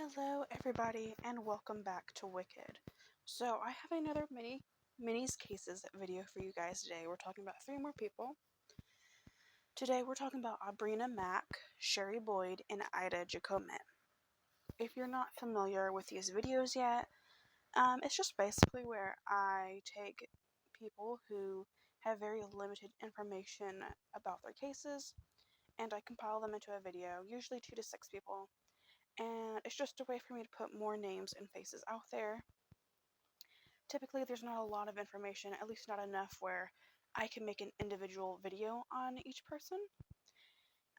Hello, everybody, and welcome back to Wicked. So, I have another minis cases video for you guys today. We're talking about three more people. Today, we're talking about Aubrina Mack, Sherry Boyd, and Ida Jacomet. If you're not familiar with these videos yet, it's just basically where I take people who have very limited information about their cases, and I compile them into a video, usually 2 to 6 people. And it's just a way for me to put more names and faces out there. Typically, there's not a lot of information, at least not enough where I can make an individual video on each person.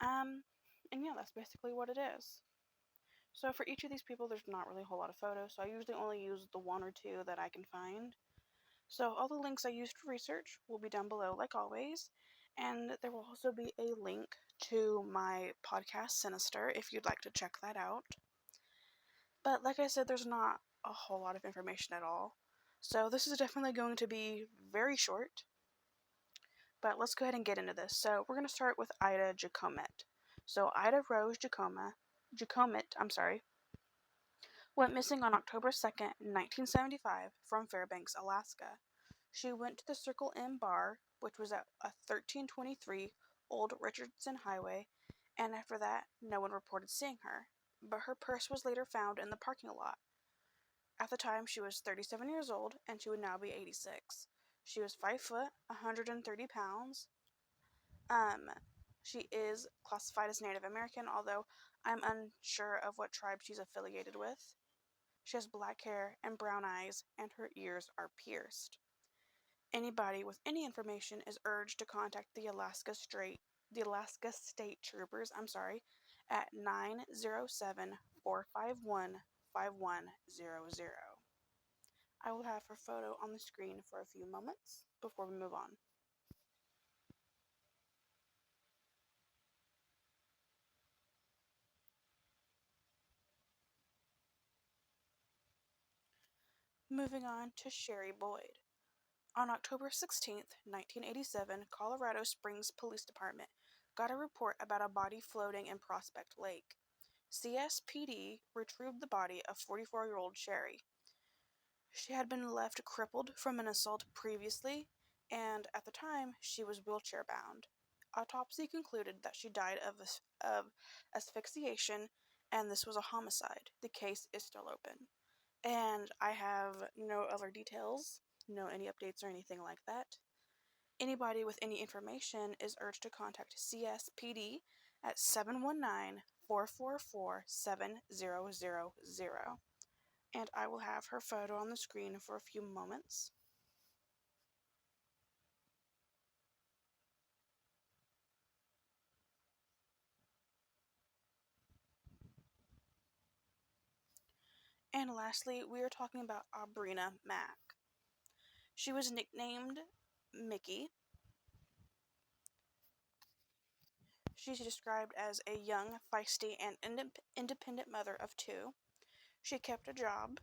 And yeah, that's basically what it is. So for each of these people, there's not really a whole lot of photos, so I usually only use the 1 or 2 that I can find. So all the links I used for research will be down below, like always, and there will also be a link to my podcast, Sinister, if you'd like to check that out. But like I said, there's not a whole lot of information at all. So this is definitely going to be very short. But let's go ahead and get into this. So we're going to start with Ida Jacomet. So Ida Rose Jacomet, went missing on October 2nd, 1975 from Fairbanks, Alaska. She went to the Circle M bar, which was at 1323 Old Richardson Highway, and after that, no one reported seeing her. But her purse was later found in the parking lot. At the time, she was 37 years old, and she would now be 86. She was 5 foot, 130 pounds. She is classified as Native American, although I'm unsure of what tribe she's affiliated with. She has black hair and brown eyes, and her ears are pierced. Anybody with any information is urged to contact the Alaska State Troopers, at 907-451-5100. I will have her photo on the screen for a few moments before we move on. Moving on to Sherry Boyd. On October 16, 1987, Colorado Springs Police Department got a report about a body floating in Prospect Lake. CSPD retrieved the body of 44-year-old Sherry. She had been left crippled from an assault previously, and at the time, she was wheelchair-bound. Autopsy concluded that she died of asphyxiation, and this was a homicide. The case is still open. And I have no other details, no any updates or anything like that. Anybody with any information is urged to contact CSPD at 719-444-7000. And I will have her photo on the screen for a few moments. And lastly, we are talking about Aubrina Mack. She was nicknamed Mickey. She's described as a young, feisty, and independent mother of 2. She kept a job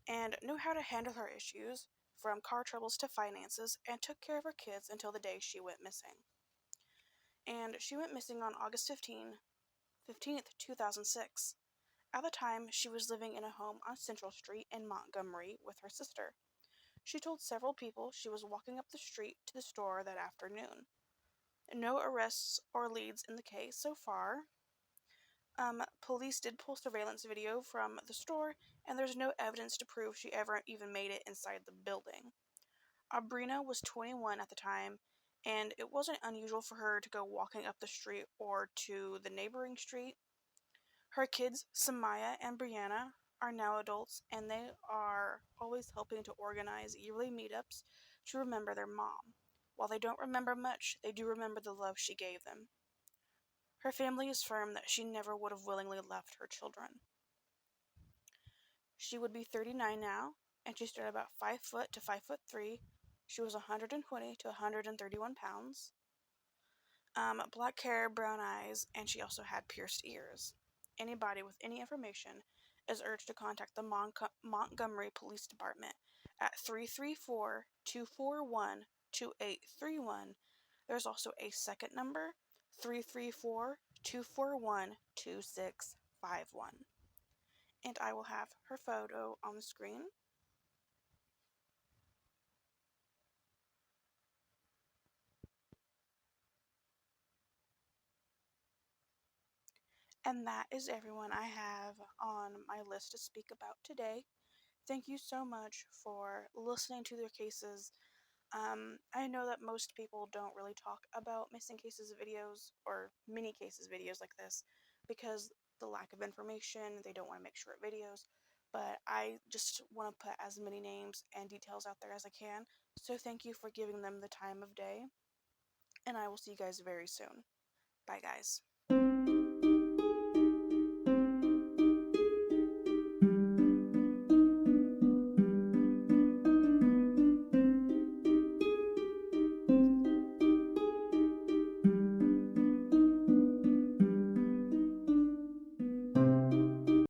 and knew how to handle her issues, from car troubles to finances, and took care of her kids until the day she went missing. And she went missing on August 15th, 2006. At the time, she was living in a home on Central Street in Montgomery with her sister. She told several people she was walking up the street to the store that afternoon. No arrests or leads in the case so far. Police did pull surveillance video from the store, and there's no evidence to prove she ever even made it inside the building. Aubrina was 21 at the time, and it wasn't unusual for her to go walking up the street or to the neighboring street. Her kids, Samaya and Brianna, are now adults, and they are always helping to organize yearly meetups to remember their mom. While they don't remember much, they do remember the love she gave them. Her family is firm that she never would have willingly left her children. She would be 39 now, and she stood about 5 foot to 5'3". She was 120 to 131 pounds. Black hair, brown eyes, and she also had pierced ears. Anybody with any information is urged to contact the Montgomery Police Department at 334-241-2831. There's also a second number, 334-241-2651. and I will have her photo on the screen. And that is everyone I have on my list to speak about today. Thank you so much for listening to their cases. I know that most people don't really talk about missing cases videos or mini cases videos like this because the lack of information, they don't want to make short videos. But I just want to put as many names and details out there as I can. So thank you for giving them the time of day. And I will see you guys very soon. Bye, guys.